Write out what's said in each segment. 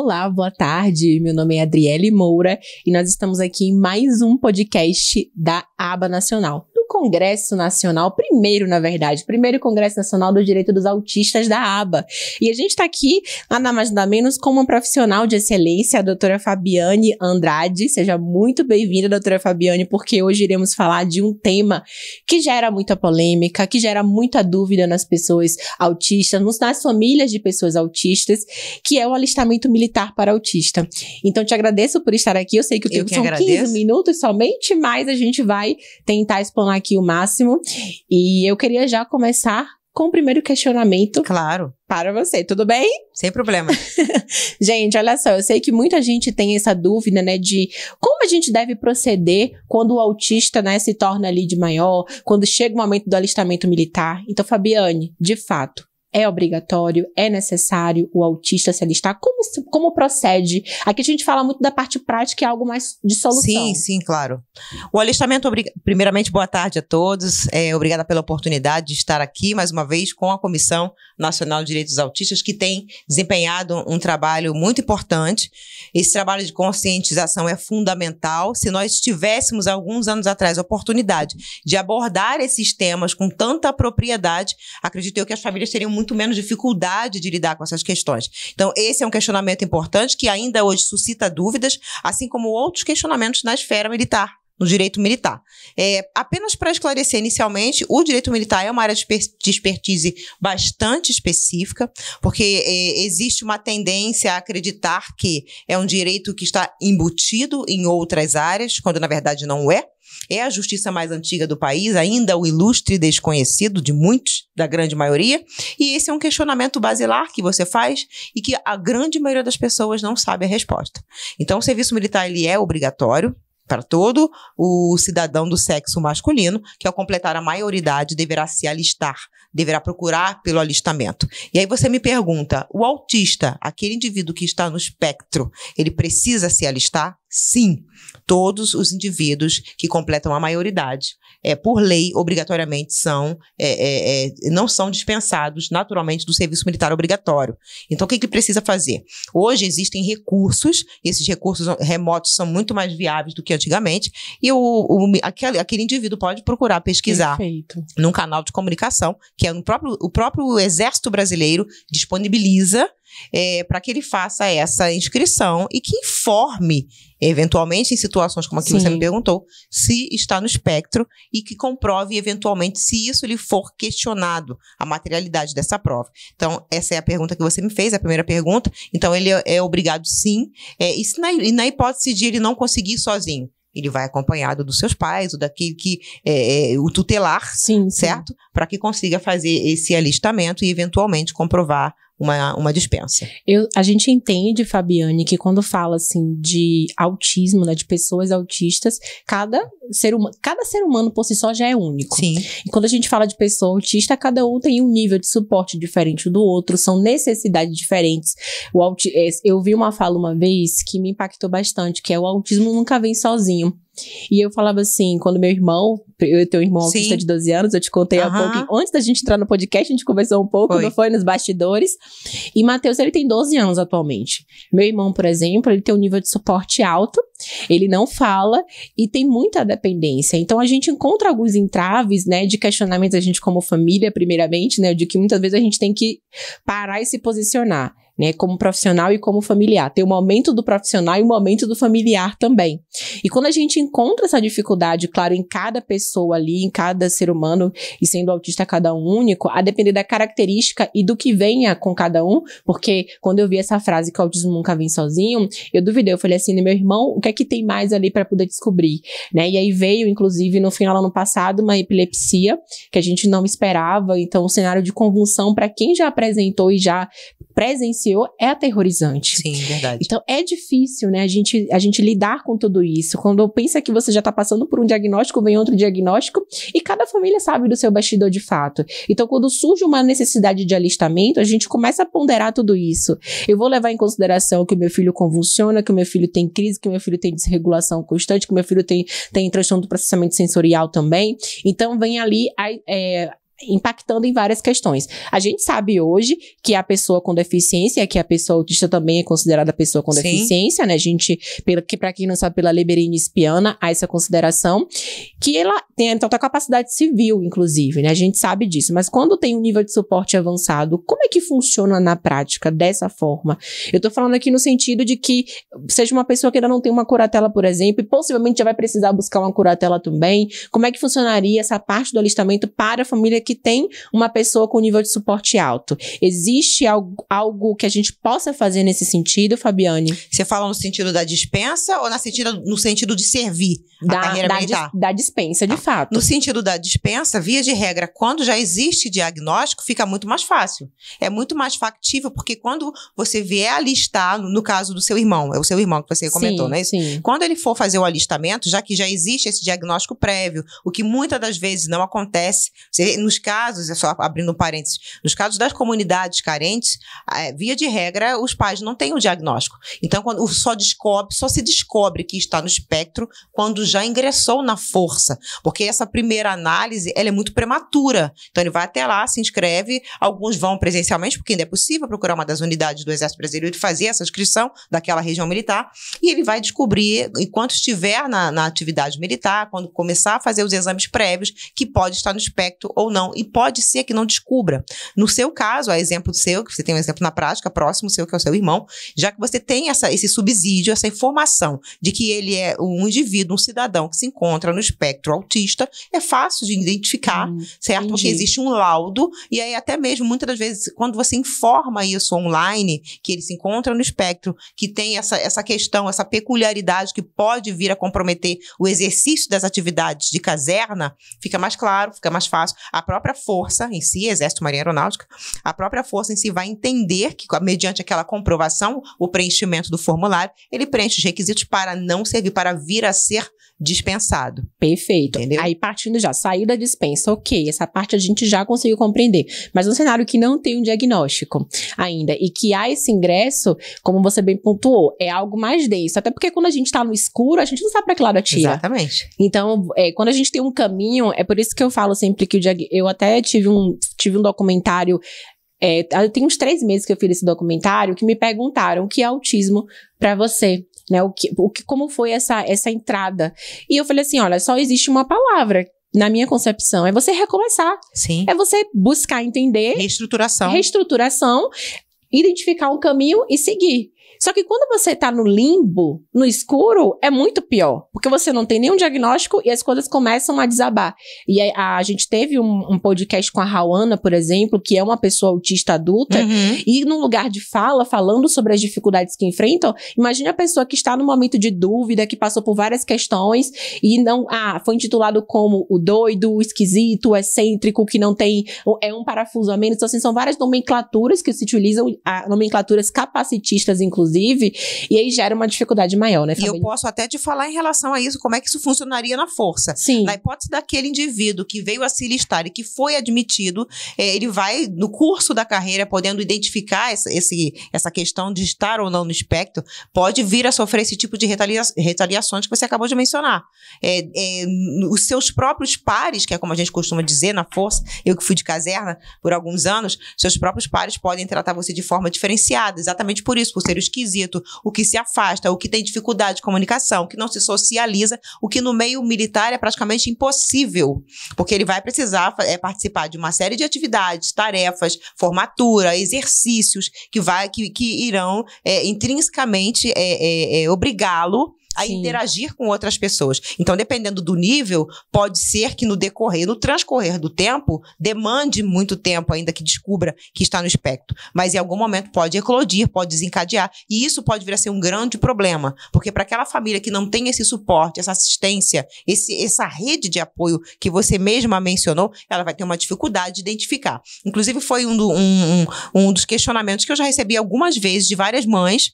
Olá, boa tarde. Meu nome é Adriele Moura e nós estamos aqui em mais um podcast da Aba Nacional. Congresso Nacional, primeiro Congresso Nacional do Direito dos Autistas da ABA. E a gente está aqui, nada mais nada menos, com uma profissional de excelência, a doutora Fabiane Andrade. Seja muito bem-vinda, doutora Fabiane, porque hoje iremos falar de um tema que gera muita polêmica, que gera muita dúvida nas pessoas autistas, nas famílias de pessoas autistas, que é o alistamento militar para autista. Então, te agradeço por estar aqui. Eu sei que o tempo são 15 minutos somente, mas a gente vai tentar explanar aqui o máximo. E eu queria já começar com o primeiro questionamento. Claro. Para você, tudo bem? Sem problema. Gente, olha só, eu sei que muita gente tem essa dúvida, né, de como a gente deve proceder quando o autista, né, se torna ali de maior, quando chega o momento do alistamento militar. Então, Fabiane, de fato, é obrigatório, é necessário o autista se alistar? Como procede? Aqui a gente fala muito da parte prática, é algo mais de solução. Sim, claro. O alistamento, primeiramente, boa tarde a todos. Obrigada pela oportunidade de estar aqui, mais uma vez, com a Comissão Nacional de Direitos dos Autistas, que tem desempenhado um trabalho muito importante. Esse trabalho de conscientização é fundamental. Se nós tivéssemos, alguns anos atrás, a oportunidade de abordar esses temas com tanta propriedade, acredito eu que as famílias teriam muito menos dificuldade de lidar com essas questões. Então, esse é um questionamento importante que ainda hoje suscita dúvidas, assim como outros questionamentos na esfera militar, no direito militar. Apenas para esclarecer inicialmente, o direito militar é uma área de expertise bastante específica, porque existe uma tendência a acreditar que é um direito que está embutido em outras áreas, quando na verdade não é. É a justiça mais antiga do país, ainda o ilustre desconhecido de muitos, da grande maioria, e esse é um questionamento basilar que você faz e que a grande maioria das pessoas não sabe a resposta. Então, o serviço militar ele é obrigatório para todo o cidadão do sexo masculino, que ao completar a maioridade deverá se alistar, deverá procurar pelo alistamento. E aí você me pergunta, o autista, aquele indivíduo que está no espectro, ele precisa se alistar? Sim, todos os indivíduos que completam a maioridade, por lei, obrigatoriamente não são dispensados naturalmente do serviço militar obrigatório. Então, o que ele precisa fazer? Hoje existem recursos, esses recursos remotos são muito mais viáveis do que antigamente, e aquele indivíduo pode procurar pesquisar num canal de comunicação, que é o próprio Exército Brasileiro disponibiliza para que ele faça essa inscrição e que informe, eventualmente, em situações como a que você me perguntou, se está no espectro e que comprove, eventualmente, se isso lhe for questionado, a materialidade dessa prova. Então, essa é a pergunta que você me fez, a primeira pergunta. Então, ele é obrigado, sim. E se na hipótese de ele não conseguir sozinho, ele vai acompanhado dos seus pais, ou daquele que o tutelar, certo? Para que consiga fazer esse alistamento e, eventualmente, comprovar uma dispensa. A gente entende, Fabiane, que quando fala assim de autismo, né, de pessoas autistas, cada ser humano por si só já é único. Sim. E quando a gente fala de pessoa autista, cada um tem um nível de suporte diferente do outro, são necessidades diferentes. Eu vi uma fala uma vez que me impactou bastante, que é: o autismo nunca vem sozinho. E eu falava assim, quando eu tenho um irmão autista de 12 anos, eu te contei há pouco, antes da gente entrar no podcast, a gente conversou um pouco, não foi? Nos bastidores. E Matheus, ele tem 12 anos atualmente. Meu irmão, por exemplo, ele tem um nível de suporte alto, ele não fala e tem muita dependência. Então, a gente encontra alguns entraves, né, de questionamentos, a gente como família, primeiramente, né, de que muitas vezes a gente tem que parar e se posicionar, né, como profissional e como familiar. Tem o momento do profissional e o momento do familiar também. E quando a gente encontra essa dificuldade, claro, em cada pessoa ali, em cada ser humano, e sendo autista cada um único, a depender da característica e do que venha com cada um, porque quando eu vi essa frase que o autismo nunca vem sozinho, eu duvidei, eu falei assim, meu irmão, o que é que tem mais ali para poder descobrir, né? E aí veio, inclusive, no final do ano passado, uma epilepsia, que a gente não esperava, então um cenário de convulsão, para quem já apresentou e já presenciou, é aterrorizante. Sim, verdade. Então, é difícil, né, a gente lidar com tudo isso. Quando pensa que você já tá passando por um diagnóstico, vem outro diagnóstico, e cada família sabe do seu bastidor de fato. Então, quando surge uma necessidade de alistamento, a gente começa a ponderar tudo isso. Eu vou levar em consideração que o meu filho convulsiona, que o meu filho tem crise, que o meu filho tem desregulação constante, que o meu filho tem transtorno do processamento sensorial também. Então, vem ali impactando em várias questões. A gente sabe hoje que a pessoa com deficiência, que a pessoa autista também é considerada pessoa com deficiência, né? A gente, pra quem não sabe, pela Lei Berenice-Piana, há essa consideração, que ela tem tanta capacidade civil, inclusive, né? A gente sabe disso. Mas quando tem um nível de suporte avançado, como é que funciona na prática dessa forma? Eu tô falando aqui no sentido de que seja uma pessoa que ainda não tem uma curatela, por exemplo, e possivelmente já vai precisar buscar uma curatela também. Como é que funcionaria essa parte do alistamento para a família que tem uma pessoa com nível de suporte alto? Existe algo que a gente possa fazer nesse sentido, Fabiane? Você fala no sentido da dispensa ou no sentido de servir a carreira militar? Da dispensa, de fato. No sentido da dispensa, via de regra, quando já existe diagnóstico, fica muito mais fácil. É muito mais factível, porque quando você vier alistar, no caso do seu irmão, é o seu irmão que você comentou, né? Sim. Quando ele for fazer o alistamento, já que já existe esse diagnóstico prévio, o que muitas das vezes não acontece, nos casos, é só abrindo um parênteses, nos casos das comunidades carentes, via de regra, os pais não têm o diagnóstico. Então, quando só se descobre que está no espectro quando já ingressou na força, porque essa primeira análise, ela é muito prematura. Então, ele vai até lá, se inscreve, alguns vão presencialmente, porque ainda é possível procurar uma das unidades do Exército Brasileiro e fazer essa inscrição daquela região militar, e ele vai descobrir, enquanto estiver na atividade militar, quando começar a fazer os exames prévios, que pode estar no espectro ou não, e pode ser que não descubra. No seu caso, a exemplo seu, que você tem um exemplo na prática, próximo seu, que é o seu irmão, já que você tem esse subsídio, essa informação de que ele é um indivíduo, um cidadão que se encontra no espectro autista, é fácil de identificar, certo? Entendi. Porque existe um laudo, e aí até mesmo, muitas das vezes, quando você informa isso online, que ele se encontra no espectro, que tem essa questão, essa peculiaridade que pode vir a comprometer o exercício das atividades de caserna, fica mais claro, fica mais fácil. A própria força em si, Exército Marinha Aeronáutica, a própria força em si vai entender que, mediante aquela comprovação, o preenchimento do formulário, ele preenche os requisitos para não servir, para vir a ser dispensado. Perfeito. Entendeu? Aí, partindo já, saiu da dispensa, ok, essa parte a gente já conseguiu compreender. Mas um cenário que não tem um diagnóstico ainda, e que há esse ingresso, como você bem pontuou, é algo mais denso. Até porque quando a gente tá no escuro, a gente não sabe pra que lado atirar. Exatamente. Então, quando a gente tem um caminho, é por isso que eu falo sempre que eu até tive um documentário, tem uns 3 meses que eu fiz esse documentário, que me perguntaram o que é autismo pra você, né? Como foi essa entrada? E eu falei assim, olha, só existe uma palavra, na minha concepção, é você recomeçar. Sim. É você buscar entender. Reestruturação, identificar um caminho e seguir. Só que quando você tá no limbo, no escuro, é muito pior. Porque você não tem nenhum diagnóstico e as coisas começam a desabar. E a gente teve um podcast com a Rauana, por exemplo, que é uma pessoa autista adulta, e num lugar de fala, falando sobre as dificuldades que enfrentam, imagine a pessoa que está no momento de dúvida, que passou por várias questões e não, foi intitulado como o doido, o esquisito, o excêntrico, que não tem, é um parafuso a menos. Então, assim, são várias nomenclaturas que se utilizam, nomenclaturas capacitistas, inclusive, e aí gera uma dificuldade maior, né, Fabiane? E eu posso até te falar em relação a isso, como é que isso funcionaria na força. Sim. Na hipótese daquele indivíduo que veio a se listar e que foi admitido, ele vai, no curso da carreira, podendo identificar essa questão de estar ou não no espectro, pode vir a sofrer esse tipo de retaliações que você acabou de mencionar. Os seus próprios pares, que é como a gente costuma dizer na força, eu que fui de caserna por alguns anos, seus próprios pares podem tratar você de forma diferenciada, exatamente por isso, por ser o esquisito, o que se afasta, o que tem dificuldade de comunicação, o que não se socializa, o que no meio militar é praticamente impossível, porque ele vai precisar participar de uma série de atividades, tarefas, formatura, exercícios que irão intrinsecamente obrigá-lo a Sim. interagir com outras pessoas. Então, dependendo do nível, pode ser que no transcorrer do tempo, demande muito tempo ainda que descubra que está no espectro. Mas em algum momento pode eclodir, pode desencadear. E isso pode vir a ser um grande problema. Porque para aquela família que não tem esse suporte, essa assistência, essa rede de apoio que você mesma mencionou, ela vai ter uma dificuldade de identificar. Inclusive, foi um dos questionamentos que eu já recebi algumas vezes de várias mães,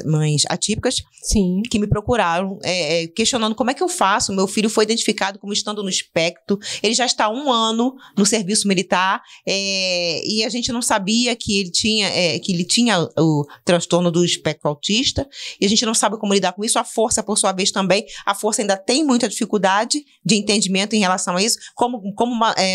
mães atípicas, Sim. que me procuraram questionando como é que eu faço. Meu filho foi identificado como estando no espectro, ele já está há 1 ano no serviço militar, e a gente não sabia que ele tinha o transtorno do espectro autista, e a gente não sabe como lidar com isso. A força, por sua vez, também, a força ainda tem muita dificuldade de entendimento em relação a isso, como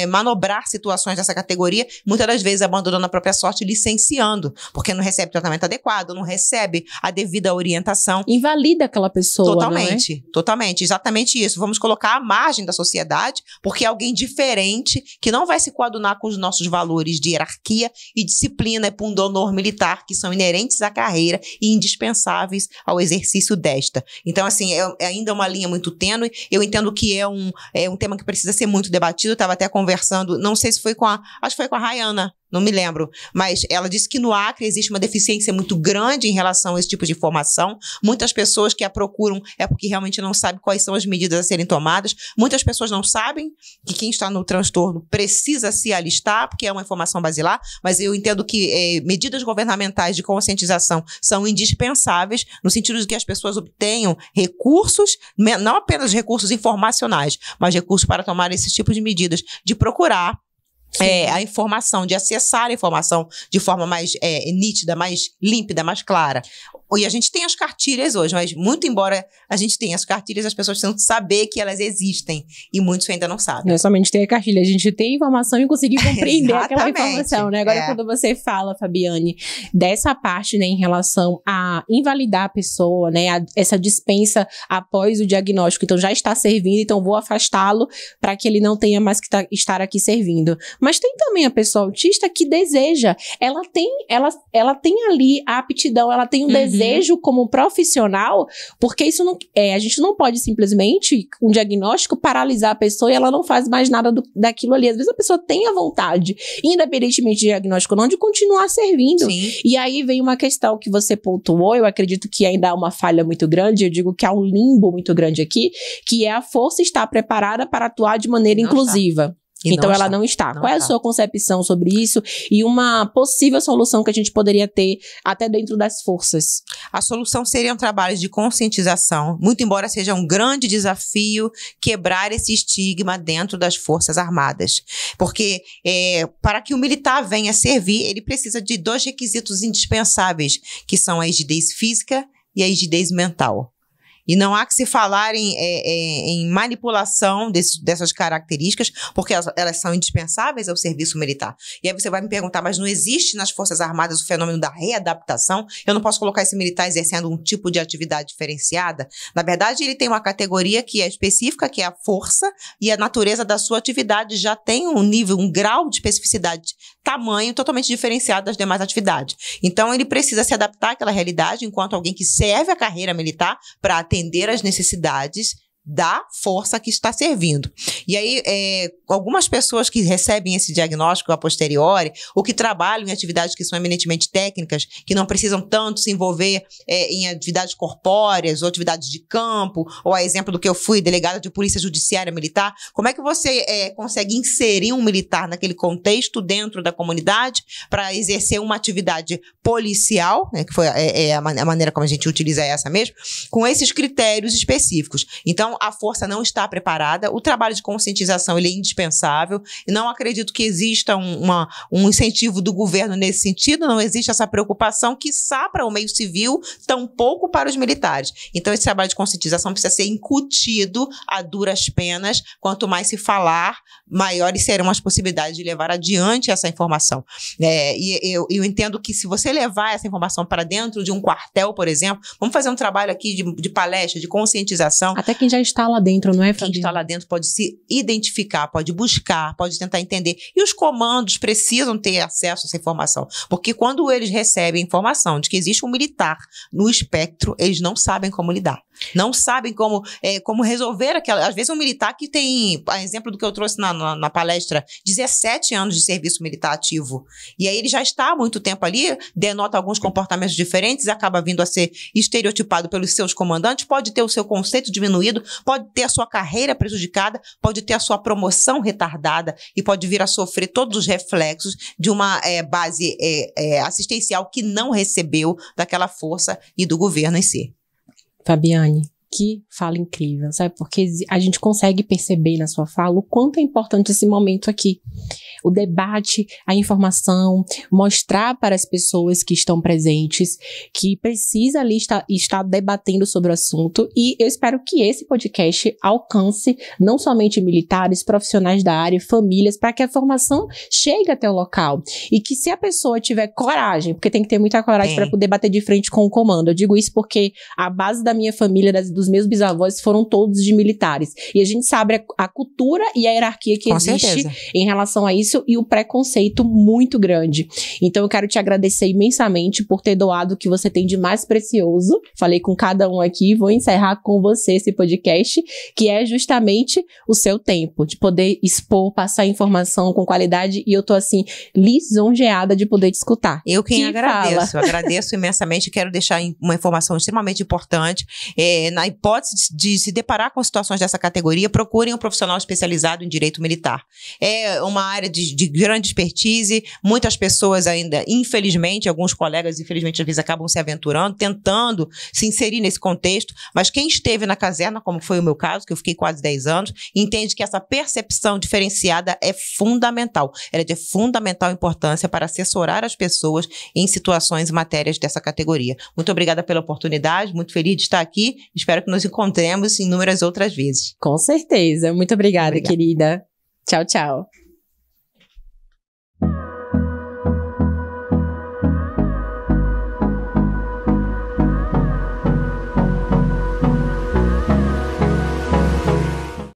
manobrar situações dessa categoria, muitas das vezes abandonando a própria sorte, licenciando, porque não recebe tratamento adequado, não recebe a devida orientação. Invalida aquela pessoa, Totalmente, não é? totalmente, exatamente isso. Vamos colocar à margem da sociedade, porque é alguém diferente, que não vai se coadunar com os nossos valores de hierarquia e disciplina e pundonor militar, que são inerentes à carreira e indispensáveis ao exercício desta. Então, assim, é ainda uma linha muito tênue. Eu entendo que é um tema que precisa ser muito debatido. Eu estava até conversando, não sei se foi acho que foi com a Rayana, não me lembro, mas ela disse que no Acre existe uma deficiência muito grande em relação a esse tipo de informação. Muitas pessoas que a procuram é porque realmente não sabem quais são as medidas a serem tomadas. Muitas pessoas não sabem que quem está no transtorno precisa se alistar, porque é uma informação basilar, mas eu entendo que medidas governamentais de conscientização são indispensáveis, no sentido de que as pessoas obtenham recursos, não apenas recursos informacionais, mas recursos para tomar esse tipo de medidas, de procurar a informação, de acessar a informação de forma mais nítida, mais límpida, mais clara. E a gente tem as cartilhas hoje, mas muito embora a gente tenha as cartilhas, as pessoas precisam saber que elas existem, e muitos ainda não sabem. Não é somente ter a cartilha, a gente tem informação e conseguir compreender aquela informação, né? Agora, quando você fala, Fabiane, dessa parte, né, em relação a invalidar a pessoa, né, essa dispensa após o diagnóstico, então já está servindo, então vou afastá-lo para que ele não tenha mais que estar aqui servindo. Mas tem também a pessoa autista que deseja, ela tem ali a aptidão, ela tem um desejo como profissional, porque isso não, a gente não pode simplesmente, um diagnóstico, paralisar a pessoa e ela não faz mais nada daquilo ali. Às vezes a pessoa tem a vontade, independentemente de diagnóstico ou não, de continuar servindo. Sim. E aí vem uma questão que você pontuou, eu acredito que ainda há uma falha muito grande, eu digo que há um limbo muito grande aqui, que é a força estar preparada para atuar de maneira inclusiva. Então ela não está. Qual é a sua concepção sobre isso e uma possível solução que a gente poderia ter até dentro das forças? A solução seriam trabalhos de conscientização, muito embora seja um grande desafio quebrar esse estigma dentro das Forças Armadas. Porque para que o militar venha servir, ele precisa de 2 requisitos indispensáveis, que são a rigidez física e a rigidez mental. E não há que se falar em manipulação dessas características, porque elas são indispensáveis ao serviço militar. E aí você vai me perguntar, mas não existe nas Forças Armadas o fenômeno da readaptação? Eu não posso colocar esse militar exercendo um tipo de atividade diferenciada? Na verdade, ele tem uma categoria que é específica, que é a força, e a natureza da sua atividade já tem um grau de especificidade, tamanho totalmente diferenciado das demais atividades. Então, ele precisa se adaptar àquela realidade enquanto alguém que serve a carreira militar para atender às necessidades da força que está servindo. E aí, algumas pessoas que recebem esse diagnóstico a posteriori, ou que trabalham em atividades que são eminentemente técnicas, que não precisam tanto se envolver em atividades corpóreas, ou atividades de campo, ou a exemplo do que eu fui, delegada de polícia judiciária militar, como é que você consegue inserir um militar naquele contexto dentro da comunidade para exercer uma atividade policial, né, que foi a maneira como a gente utiliza essa mesmo, com esses critérios específicos. Então, a força não está preparada, o trabalho de conscientização ele é indispensável, e não acredito que exista um incentivo do governo nesse sentido, não existe essa preocupação, quiçá para o meio civil, tampouco para os militares. Então, esse trabalho de conscientização precisa ser incutido a duras penas, quanto mais se falar, maiores serão as possibilidades de levar adiante essa informação. E eu entendo que se você levar essa informação para dentro de um quartel, por exemplo, vamos fazer um trabalho aqui de palestra, de conscientização. Até quem já está lá dentro, não é, Fabiane? Quem está lá dentro pode se identificar, pode buscar, pode tentar entender. E os comandos precisam ter acesso a essa informação. Porque quando eles recebem a informação de que existe um militar no espectro, eles não sabem como lidar. Não sabem como resolver aquela... Às vezes um militar que tem, a exemplo do que eu trouxe na palestra, 17 anos de serviço militar ativo. E aí ele já está há muito tempo ali, denota alguns comportamentos diferentes, acaba vindo a ser estereotipado pelos seus comandantes, pode ter o seu conceito diminuído, pode ter a sua carreira prejudicada, pode ter a sua promoção retardada e pode vir a sofrer todos os reflexos de uma base assistencial que não recebeu daquela força e do governo em si. Fabiane, que fala incrível, sabe? Porque a gente consegue perceber na sua fala o quanto é importante esse momento aqui. O debate, a informação, mostrar para as pessoas que estão presentes que precisa ali estar debatendo sobre o assunto, e eu espero que esse podcast alcance não somente militares, profissionais da área, famílias, para que a formação chegue até o local. E que se a pessoa tiver coragem, porque tem que ter muita coragem para poder bater de frente com o comando. Eu digo isso porque a base da minha família, dos meus bisavós, foram todos de militares. E a gente sabe a cultura e a hierarquia que existe em relação a isso, e o preconceito muito grande. Então eu quero te agradecer imensamente por ter doado o que você tem de mais precioso. Falei com cada um aqui, vou encerrar com você esse podcast, que é justamente o seu tempo, de poder expor, passar informação com qualidade, e eu tô assim, lisonjeada de poder te escutar. Eu quem agradeço, agradeço imensamente, e quero deixar uma informação extremamente importante. Na hipótese de se deparar com situações dessa categoria, procurem um profissional especializado em direito militar. É uma área de grande expertise, muitas pessoas ainda, infelizmente, alguns colegas, infelizmente, às vezes acabam se aventurando, tentando se inserir nesse contexto, mas quem esteve na caserna, como foi o meu caso, que eu fiquei quase 10 anos, entende que essa percepção diferenciada é fundamental. Ela é de fundamental importância para assessorar as pessoas em situações e matérias dessa categoria. Muito obrigada pela oportunidade, muito feliz de estar aqui, espero que nos encontremos inúmeras outras vezes. Com certeza. Muito obrigada, querida. Tchau, tchau.